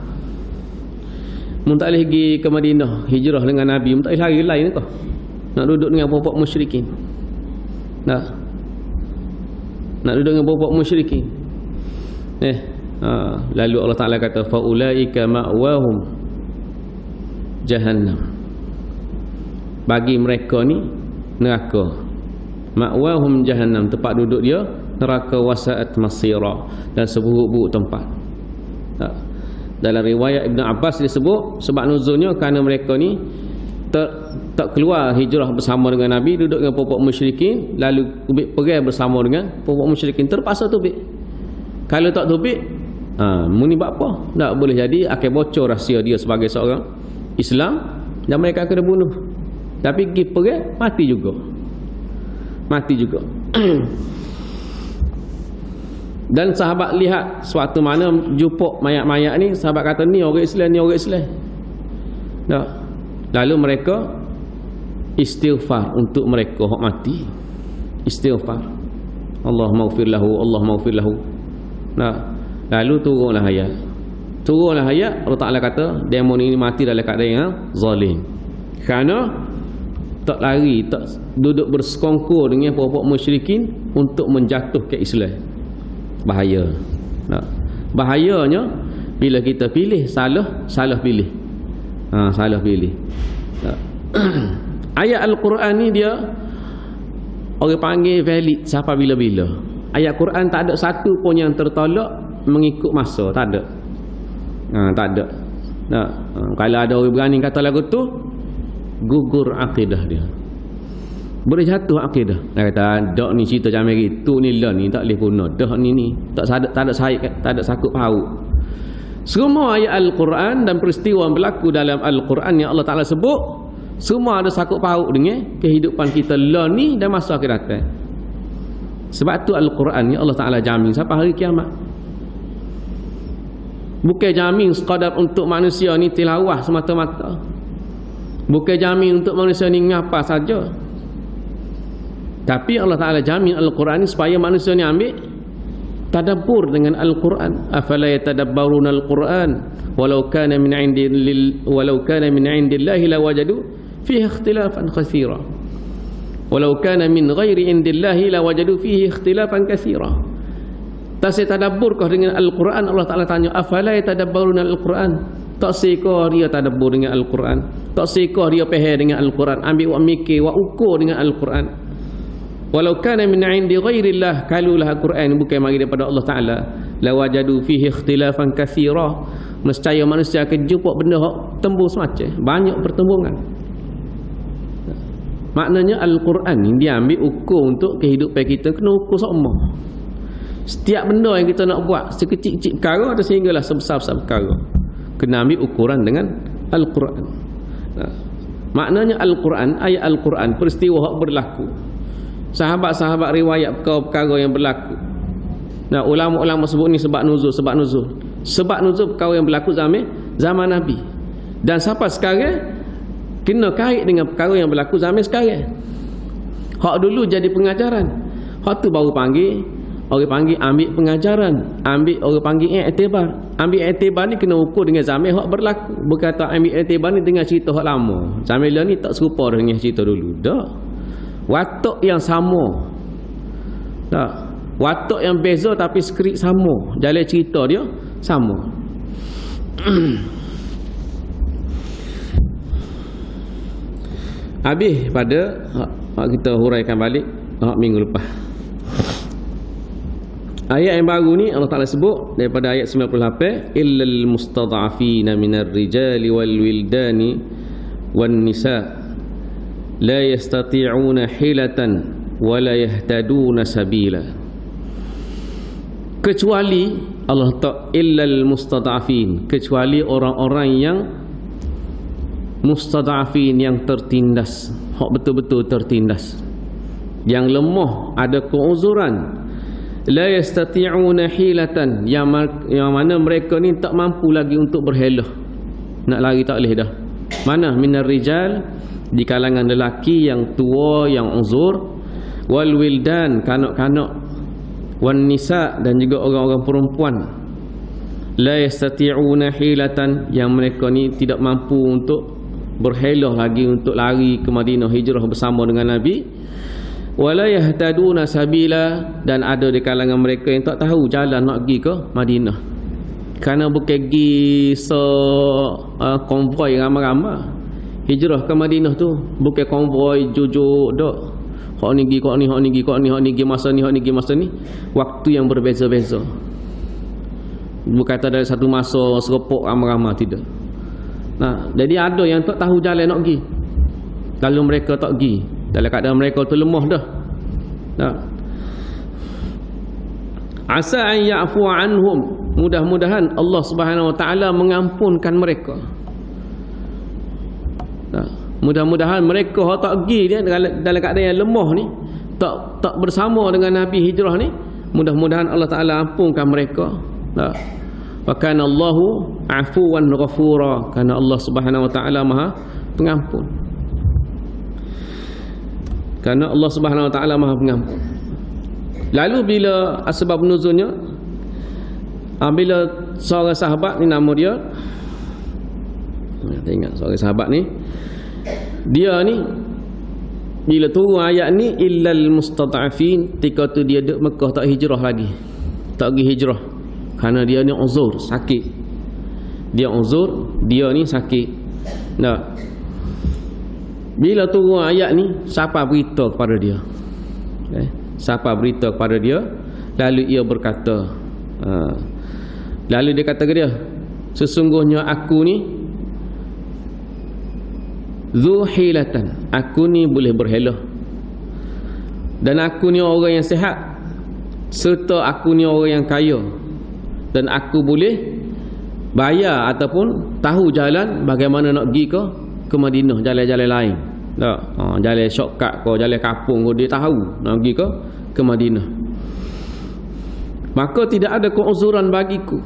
mun tak boleh pergi ke Madinah hijrah dengan Nabi, mun tak boleh lari lain kau nak duduk dengan puak musyrikin. Nak duduk dengan puak musyrikin. Lalu Allah Ta'ala kata faulaika ma'wahum jahannam, bagi mereka ni neraka. Ma'wahum jahannam, tempat duduk dia neraka, wasa'at masira, dan seburuk-buruk tempat. Dalam riwayat Ibn Abbas disebut sebab nuzulnya kerana mereka ni tak keluar hijrah bersama dengan Nabi, duduk dengan puak musyrikin, lalu pergi bersama dengan puak musyrikin, terpaksa tubik. Kalau tak tubik, muni buat apa? Tak boleh jadi akan bocor rahsia dia sebagai seorang Islam, dan mereka akan dibunuh. Tapi pergi mati juga. Dan sahabat lihat suatu mana jumpa mayat-mayat ni, sahabat kata ni orang Islam. Lalu mereka istighfar untuk mereka hak mati. Istighfar, Allahumma ighfir lahu. Lalu turunlah ayat. Allah Ta'ala kata demo ini mati dalam keadaan yang zalim, kerana tak lari, tak duduk bersekongkol dengan puak-puak musyrikin untuk menjatuhkan Islam. Bahaya. Bahayanya bila kita pilih salah pilih. Salah pilih. Ayat Al-Quran ni dia orang panggil valid siapa bila-bila. Ayat Quran tak ada satu pun yang tertolak mengikut masa, tak ada. Tak ada. Kalau ada orang berani kata lagu tu, gugur akidah dia. Boleh jatuh akidah. Dia kata, dak ni cerita macam gitu ni lah ni tak boleh guna. Dah ni tak ada sakut paut. Semua ayat Al-Quran dan peristiwa yang berlaku dalam Al-Quran yang Allah Ta'ala sebut, semua ada sakut paut dengan kehidupan kita lah ni dan masa akan datang. Sebab tu Al-Quran ni Allah Ta'ala jamin sampai hari kiamat. Bukan jamin sekadar untuk manusia ni tilawah semata-mata. Bukan jamin untuk manusia ni ngapa saja. Tapi Allah Ta'ala jamin Al-Quran ni supaya manusia ni ambil tadabbur dengan Al-Quran. Afala yatadabbaruna Al-Quran walau kana min indillahi lawajadu fihi ikhtilafan katsira. Walau kana min ghairi indillahi lawajadu fihi ikhtilafan katsira. Tak tadabbur kau dengan Al-Quran. Allah Ta'ala tanya, afala yatadabbaruna Al-Quran? Tak sekor dia tadabbur dengan Al-Quran. Tak sekor dia faham dengan Al-Quran. Ambil wak mikir, wak ukur dengan Al-Quran. Walau kana min indi ghairillah, kalulah Al-Quran bukan mari daripada Allah Ta'ala, lawajadu fihi ikhtilafan katsira. Nescaya manusia akan jumpa benda hak tembus macam banyak pertembungan. Maknanya Al-Quran ni dia ambil ukur untuk kehidupan kita, kena ukur sama. Setiap benda yang kita nak buat, sekecil-kecil perkara atau sehinggalah sebesar-besar perkara, kena ambil ukuran dengan Al-Quran. Maknanya Al-Quran, ayat Al-Quran, peristiwa yang berlaku, sahabat-sahabat riwayat perkara-perkara yang berlaku. Ulama-ulama sebut ni sebab nuzul. Sebab nuzul perkara yang berlaku zaman Nabi. Dan sampai sekarang kena kait dengan perkara yang berlaku zaman sekarang. Hak dulu jadi pengajaran. Hak tu baru orang panggil ambil pengajaran, orang panggil i'tibar. Ambil i'tibar ni kena ukur dengan zaman hak berlaku. Berkata ambil i'tibar ni dengan cerita hak lama. Zaman lah ni tak serupa dengan cerita dulu. Dah. Watuk yang sama. Tak. Watuk yang beza tapi skrip sama. Jalan cerita dia sama. Habis pada kita huraikan balik minggu lepas. Ayat yang baru ni Allah Ta'ala sebut daripada ayat 98, illal mustad'afina minar rijali wal wildani wan nisa la yastati'una hilatan wa la yahtaduna sabila. Kecuali Allah tak illal mustad'afin, kecuali orang-orang yang mustad'afin, yang tertindas, hak betul-betul tertindas, yang lemah, ada keuzuran. La yastati'una hilatan, yang mana mereka ni tak mampu lagi untuk berhelah, nak lari tak boleh dah. Mana minar rijal, di kalangan lelaki yang tua, yang uzur, wal wildan, kanak-kanak, wan nisa, dan juga orang-orang perempuan. La yastati'una hilatan, yang mereka ni tidak mampu untuk berhelah lagi, untuk lari ke Madinah hijrah bersama dengan Nabi. Wala yahtaduna sabila, dan ada di kalangan mereka yang tak tahu jalan nak pergi ke Madinah. Kerana bukan pergi konvoi ramai-ramai. Hijrah ke Madinah tu bukan konvoi jujuk dak. Hak ni pergi, hak ni pergi masa ni, hak ni pergi masa ni. Waktu yang berbeza-beza. Bukan kata dari satu masa serupuk ramai-ramai, tidak. Jadi ada yang tak tahu jalan nak pergi. Kalau mereka tak pergi, dalam keadaan mereka tu lemah dah. Asa an ya'fu anhum, mudah-mudahan Allah Subhanahu wa taala mengampunkan mereka. Mudah-mudahan mereka tak pergi dia dalam keadaan yang lemah ni, tak bersama dengan Nabi hijrah ni, mudah-mudahan Allah Taala ampunkan mereka. Wa kana Allahu afuwan ghafura, karena Allah Subhanahu wa taala Maha Pengampun. Karena Allah Subhanahu wa taala Maha Pengampun. Lalu bila asbab nuzulnya, bila seorang sahabat ni, nama dia, kita ingat seorang sahabat ni, dia ni bila turun ayat ni illal mustad'afin, ketika tu dia duduk Mekah, tak hijrah lagi, tak pergi hijrah. Kerana dia ni uzur, sakit. Dia uzur, dia ni sakit. Nah, bila turun ayat ni, siapa beritahu kepada dia? Siapa beritahu kepada dia? Lalu ia berkata, lalu dia kata ke dia, sesungguhnya aku ni zuhilatan, aku ni boleh berhelah, dan aku ni orang yang sihat, serta aku ni orang yang kaya, dan aku boleh bayar ataupun tahu jalan bagaimana nak pergi ke Madinah, jalan-jalan lain. Tak, jalan shortcut ke, jalan kampung ke, dia tahu nak pergi ke Madinah. Maka tidak ada keuzuran bagiku.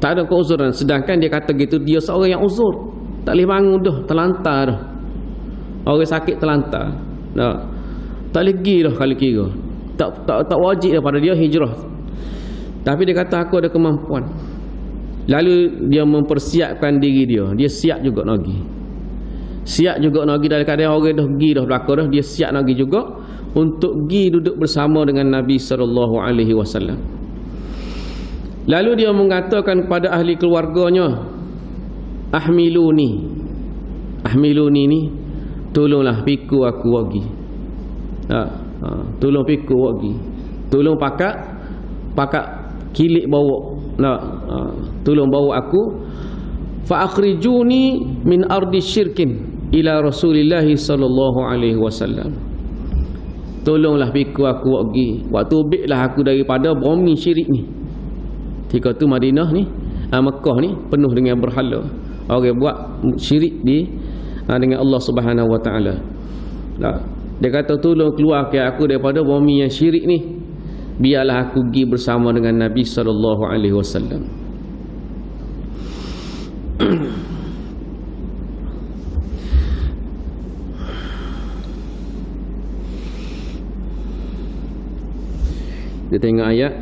Tak ada keuzuran. Sedangkan dia kata gitu, dia seorang yang uzur, tak boleh bangun dah, terlantar dah. Orang sakit terlantar. Tak boleh pergi dah kalau kira. Tak wajib dah pada dia hijrah. Tapi dia kata aku ada kemampuan. Lalu dia mempersiapkan diri dia. Dia siap juga nak pergi. Siap juga nak pergi. Dari keadaan orang dah pergi dah belakang dah, dia siap nak pergi juga untuk pergi duduk bersama dengan Nabi SAW. Lalu dia mengatakan kepada ahli keluarganya, Ahmiluni ni, tolonglah pikul aku pergi. Tolong pikul pergi. Tolong pakat kilik bawa. Tolong bawa aku. Fa akhrijuni min ardi syirkin ila Rasulillah sallallahu alaihi wasallam. Tolonglah pikul aku pergi. Waktu ubiklah aku daripada bumi syirik ni. Ketika tu Madinah ni, Mekah ni penuh dengan berhala. Orang buat syirik dengan Allah Subhanahu wa taala. Dia kata tolong keluarkan aku daripada bumi yang syirik ni. Biarlah aku pergi bersama dengan Nabi sallallahu alaihi wasallam. Dia tengok ayat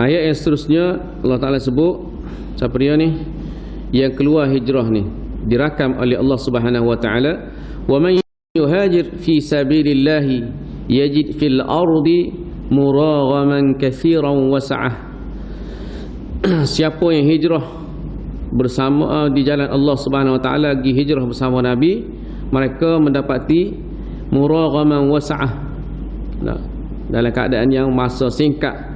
ayat yang seterusnya Allah Ta'ala sebut siapa dia ni yang keluar hijrah ni, dirakam oleh Allah Subhanahu wa Ta'ala, wa man yuhajir fi sabilillah yajid fil ardi muraghaman katsiran wa sa'ah. Siapa yang hijrah bersama di jalan Allah Subhanahu wa Ta'ala, pergi hijrah bersama Nabi, mereka mendapati muraghaman wa sa'ah, dalam keadaan yang masa singkat.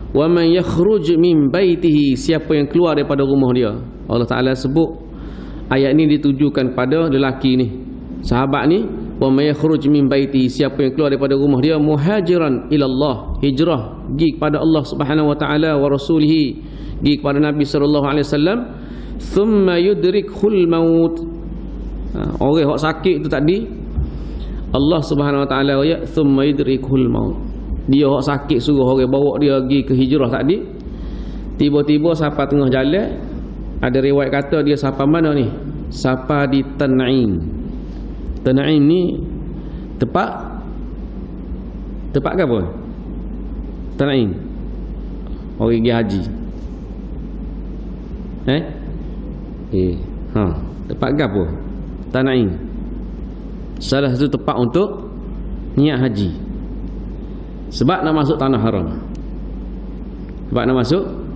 Wa man yakhruj min baitihi, siapa yang keluar daripada rumah dia. Allah Ta'ala sebut ayat ni ditujukan pada lelaki ni, sahabat ni. Wa man yakhruj min baitihi, siapa yang keluar daripada rumah dia muhajiran ilallah, hijrah pergi kepada Allah Subhanahu wa Ta'ala wa rasulihi, pergi kepada Nabi sallallahu alaihi wasallam. Thumma yudrikhul maut, orang yang sakit tu tadi Allah Subhanahu wa Ta'ala ya thumma yudrikhul maut, dia hak sakit suruh orang bawa dia pergi ke hijrah tadi. Tiba-tiba sampai tengah jalan, ada riwayat kata dia sampai mana ni? Sampai di Tan'im. Tan'im ni tempat ke apa? Tan'im orang pergi haji. Tempat ke apa? Tan'im salah satu tempat untuk niat haji. Sebab nak masuk tanah haram, sebab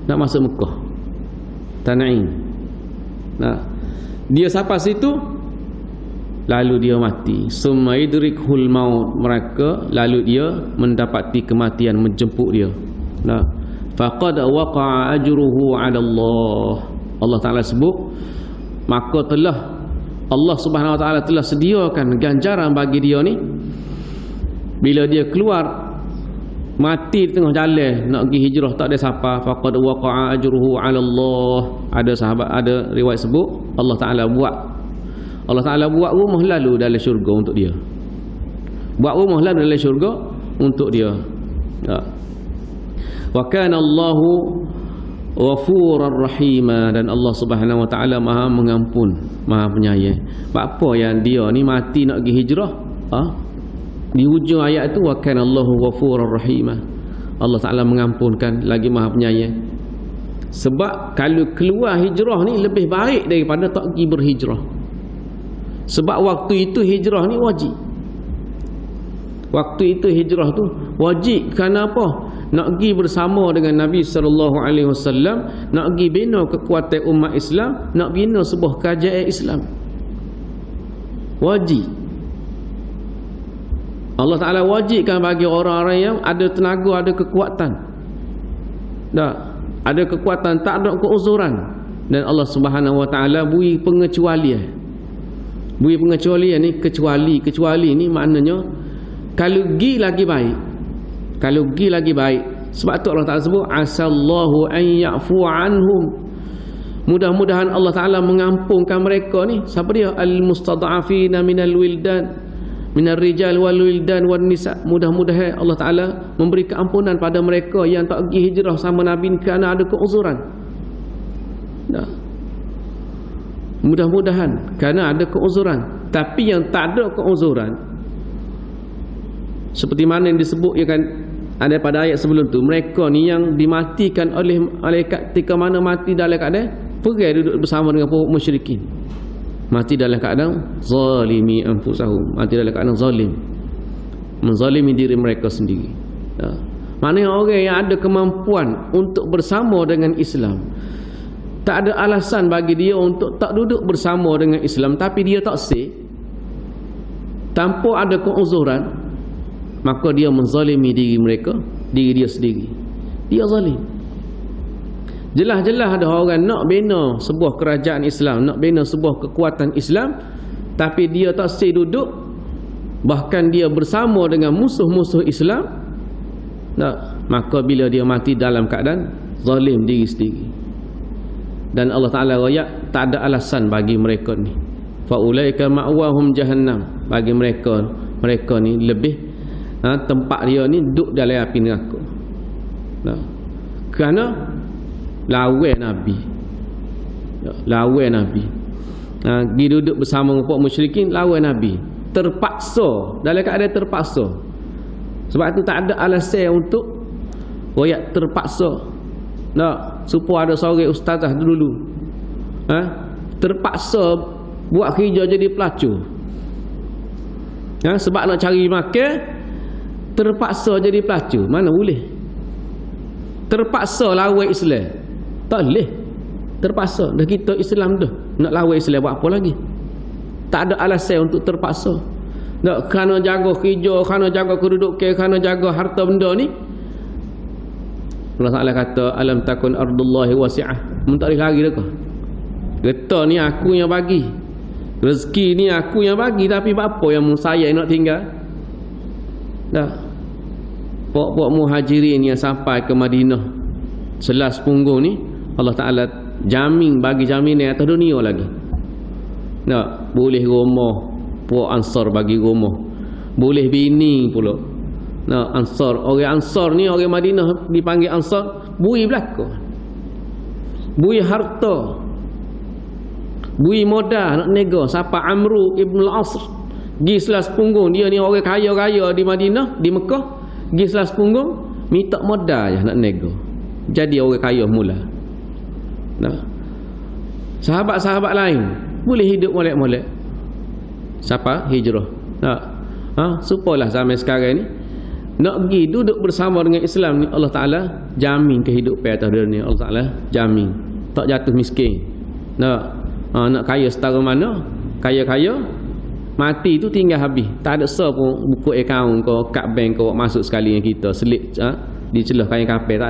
nak masuk Mekah, Tan'im. Dia sampai situ, lalu dia mati. Summa yudrikhul maut, mereka lalu dia mendapati kematian menjemput dia. Faqad waqa'a ajruhu 'ala Allah. Allah Ta'ala sebut, maka telah Allah Subhanahu wa Ta'ala telah sediakan ganjaran bagi dia ni Bila dia keluar mati di tengah jalan nak pergi hijrah, tak ada siapa, faqad waqa'a ajruhu 'ala Allah. Ada sahabat, ada riwayat sebut Allah Taala buat rumah lalu dalam syurga untuk dia. Buat rumah lalu dalam syurga untuk dia. Ya. Wa kana Allahu ghafurar rahima, dan Allah Subhanahu wa taala Maha mengampun, Maha penyayang. Apa yang dia ni mati nak pergi hijrah, di hujung ayat tu wa kana Allahu ghafurur rahima. Allah Taala mengampunkan lagi Maha penyayang. Sebab kalau keluar hijrah ni lebih baik daripada tak pergi berhijrah. Sebab waktu itu hijrah ni wajib. Waktu itu hijrah tu wajib. Kerana apa? Nak pergi bersama dengan Nabi sallallahu alaihi wasallam, nak pergi bina kekuatan umat Islam, nak bina sebuah kerajaan Islam. Wajib. Allah Ta'ala wajibkan bagi orang-orang yang ada tenaga, ada kekuatan. Tak, ada kekuatan, tak ada keuzuran. Dan Allah Subhanahu Wa Ta'ala beri pengecualian. Beri pengecualian ni, kecuali ni maknanya kalau pergi lagi baik. Kalau pergi lagi baik. Sebab tu Allah Ta'ala sebut asallahu an ya'fu anhum. Mudah-mudahan Allah Ta'ala mengampunkan mereka ni. Siapa dia? Al-mustada'afina minal wildan, minar rijal wal wildan wan nisa. Mudah-mudahan Allah Taala memberi keampunan pada mereka yang tak pergi hijrah sama Nabi kerana ada keuzuran. Nah. Mudah-mudahan kerana ada keuzuran. Tapi yang tak ada keuzuran, seperti mana yang disebut ya kan, ada pada ayat sebelum tu, mereka ni yang dimatikan oleh malaikat ketika mana mati dalam keadaan pergi duduk bersama dengan musyrikin. Mati dalam keadaan zalimi anfusahum, mati dalam keadaan zalim, menzalimi diri mereka sendiri. Ya. Maknanya orang yang ada kemampuan untuk bersama dengan Islam, tak ada alasan bagi dia untuk tak duduk bersama dengan Islam, tapi dia tak sah tanpa ada keuzuran, maka dia menzalimi diri mereka, diri dia sendiri. Dia zalim. Jelas-jelas ada orang nak bina sebuah kerajaan Islam, nak bina sebuah kekuatan Islam, tapi dia tak sah duduk, bahkan dia bersama dengan musuh-musuh Islam. Maka bila dia mati dalam keadaan zalim diri sendiri. Dan Allah Ta'ala rakyat tak ada alasan bagi mereka ni. Faulaika ma'wahum jahannam. Bagi mereka ni lebih tempat dia ni duduk dalam api neraka. Kerana lawan Nabi. Lawan Nabi. Pergi duduk bersama dengan musyrikin, lawan Nabi. Terpaksa, dalam keadaan terpaksa. Sebab tu tak ada alasan untuk royak terpaksa. Supaya ada seorang ustazah dulu. Terpaksa buat kerja jadi pelacur. Sebab nak cari makan, terpaksa jadi pelacur. Mana boleh? Terpaksa lawan Islam. Tak boleh. Terpaksa. Dah kita Islam dah. Nak lawan Islam buat apa lagi? Tak ada alasan untuk terpaksa. Nak kerana jaga kerja, kerana jaga kedudukan, kerana jaga harta benda ni. Allah Ta'ala kata alam takun ardullahi wasi'ah. Mun tak boleh lari dah kau. Kata ni aku yang bagi. Rezeki ni aku yang bagi, tapi apa yang saya nak tinggal? Dah. Pok-pok muhajirin yang sampai ke Madinah selas punggung ni, Allah Ta'ala jamin, bagi jaminan atas dunia lagi. Boleh rumah, puak Ansar bagi rumah. Boleh bini pula. Ansar, orang Ansar ni, orang Madinah dipanggil Ansar, bui belaka, bui harta, bui modal nak nego. Siapa? Amru ibn al-Asr. Gi selas punggung, dia ni orang kaya-kaya di Madinah, di Mekah. Gi selas punggung, minta modal je nak nego. Jadi orang kaya mula. Sahabat-sahabat lain boleh hidup molek-molek. Siapa? Hijrah. Supalah zaman sekarang ni nak pergi duduk bersama dengan Islam ni, Allah Ta'ala jamin kehidupan atas dunia. Allah Ta'ala jamin tak jatuh miskin. Nak kaya setara mana, kaya-kaya, mati tu tinggal habis. Tak ada pun buku akaun kau, kad bank kau masuk sekali dengan kita, selit dicelah kain kapal.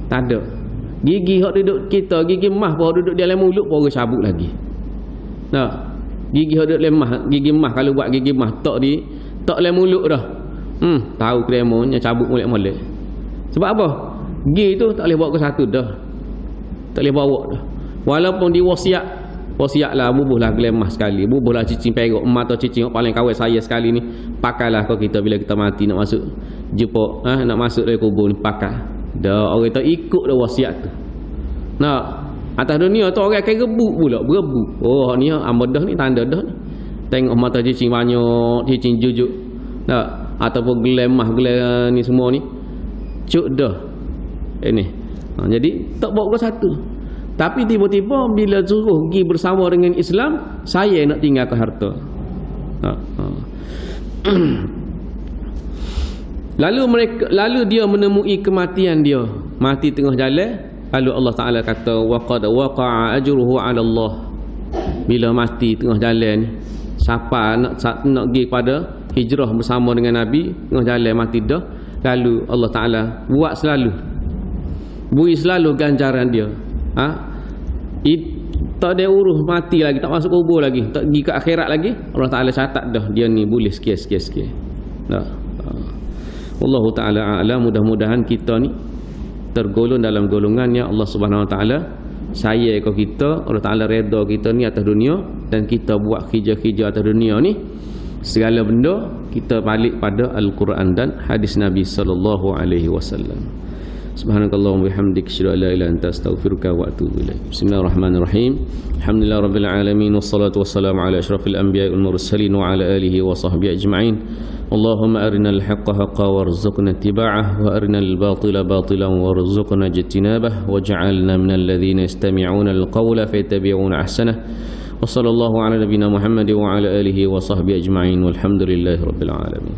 Tak ada. Gigi hok duduk kita, gigi mah pun duduk dalam mulut pun orang cabut lagi. Gigi hok duduk dalam mah, gigi mah kalau buat gigi mah tak dalam mulut dah. Tahu kremonya cabut molek-molek. Sebab apa? Gi tu tak boleh bawa ke satu dah. Tak boleh bawa dah. Walaupun di wasiatlah bubuhlah gelemah sekali. Bubuhlah cicing perak emas atau cicing paling kawal saya sekali ni. Pakailah kau kita bila kita mati nak masuk jumpa nak masuk dari kubur ni pakai. Dah orang tu ikut dah wasiat tu. Nah, atas dunia tu orang akan rebut pula, berebut. Oh ni amadah ni tanda dah ni. Tengok mata cicing banyak, cicing jujuk. Nah, ataupun gelemah ni semua ni. Cuk dah. Ini. Jadi tak bawa ke satu. Tapi tiba-tiba bila suruh pergi bersama dengan Islam, saya nak tinggalkan harta. Lalu dia menemui kematian dia, mati tengah jalan. Lalu Allah Taala kata waqad waqa'a ajruhu 'ala Allah. Bila mati tengah jalan ni, siapa nak pergi pada hijrah bersama dengan Nabi, tengah jalan mati dah, lalu Allah Taala buat beri selalu ganjaran dia. Tak ada urus mati lagi, tak masuk kubur lagi, tak pergi ke akhirat lagi. Allah Taala catat dah dia ni boleh sekian. Dah. Wallahu taala a'lam. Mudah-mudahan kita ni tergolong dalam golongannya Allah Subhanahu Wa Taala. Saya kau kita, Allah Taala redha kita ni atas dunia, dan kita buat kerja-kerja atas dunia ni segala benda kita balik pada Al-Quran dan hadis Nabi sallallahu alaihi wasallam. Subhanakallahumma bihamdika asyhadu an la ilaha illa anta astaghfiruka wa atubu ilaik. Bismillahirrahmanirrahim. Alhamdulillahirabbil alamin wassalatu wassalamu ala asyrafil anbiya'i wal mursalin wa ala alihi wa sahbihi ajma'in. Allahumma arinal haqqa haqqan warzuqna ittiba'ah wa arinal batila batilan warzuqna ijtinabah waj'alna minal ladzina yastami'una al-qawla fayattabi'una ahsanah. Wa sallallahu ala nabiyyina Muhammad wa ala alihi wa sahbihi ajma'in walhamdulillahirabbil alamin.